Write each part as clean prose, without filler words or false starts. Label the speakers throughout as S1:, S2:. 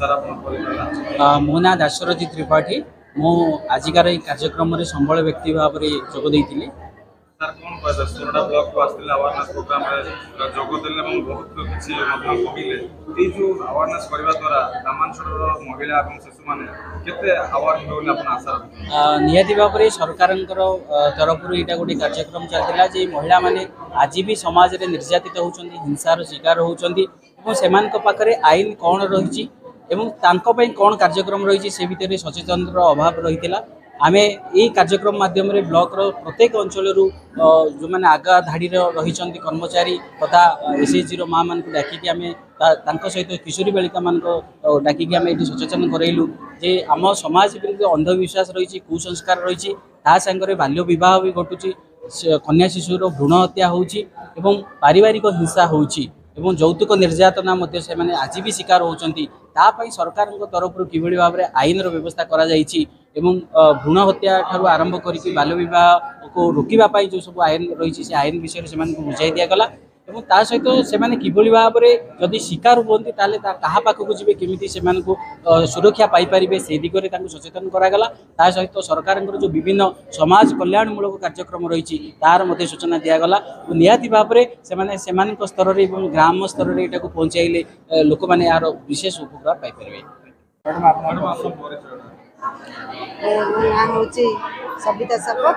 S1: मो ना दाशरथी त्रिपाठी मु आजिकार कार्यक्रम संबल व्यक्ति भाव में जोगदी।
S2: सर कौन कहते सोरडा ब्लॉक को आस्ते अवेयरनेस प्रोग्राम रे जोग देले এবং बहुत किछि मतलब कहिले ए जो अवेयरनेस करबा द्वारा ग्रामांचल महिला और शिशु माने केते अवेयर होले अपन आशा रखु
S1: निहाती भाव में सरकार तरफ यहाँ गोटे कार्यक्रम चलता जे महिला माने आज भी समाज रे निर्यातित होउछन्ती हिंसार शिकार होउछन्ती एवं पाखरे आईन कौन रही कौन कार्यक्रम रही से भितर सचेतन अभाव रही आम यही कार्यक्रम माध्यम ब्लॉक प्रत्येक अंचल जो मैंने आगा धाड़ी रही कर्मचारी तथा एसएचजी माँ मान डाकिकी आम सहित किशोरी बालिका मान डाकिकी आम ये सचेतन करइलु जे आम समाज अंधविश्वास रही कुसंस्कार रही सांगे बाल्य विवाह भी घटुची कन्या शिशुर भ्रूण हत्या होउची एवं पारिवारिक हिंसा होउची एवं यौतुक निर्यातना से आज भी शिकार होती सरकार तरफ किभली भाव में आईन व्यवस्था करा जाइछि एवं भ्रूण हत्या ठारू आरंभ करके बाल्य विवाह को रोकवाई जो सब आईन रही से आईन विषय से बुझाई दिगला और ता सहित से किभली भाव में जदि शिकार होती क्या पाखक जी केमी से सुरक्षा पाइपर से दिगरे सचेतन करागला ता सहित सरकार जो विभिन्न समाज कल्याणमूलक कार्यक्रम रही तार सूचना दिगला और निहाती भाव में से स्तर में ग्राम स्तर में यहाँ पहुँचाइले लोक मैंने यार विशेष उपकार पाइपर।
S3: मो नाम हूँ सबिता सापक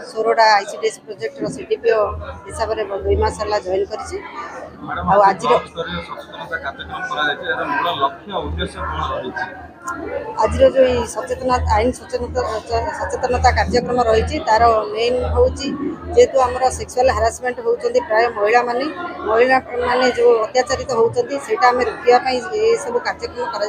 S3: सोरडा आईसीडीएस प्रोजेक्ट सीडीपीओ हिसाब से 2 मास है जॉइन कर आज जो सचेतनता आईन सचेतनता कार्यक्रम रही तार मेन हूँ जेहेतु आमर सेक्सुअल हारासमेंट होती प्राय महिला माने जो अत्याचारित होती रोकने सब कार्यक्रम कर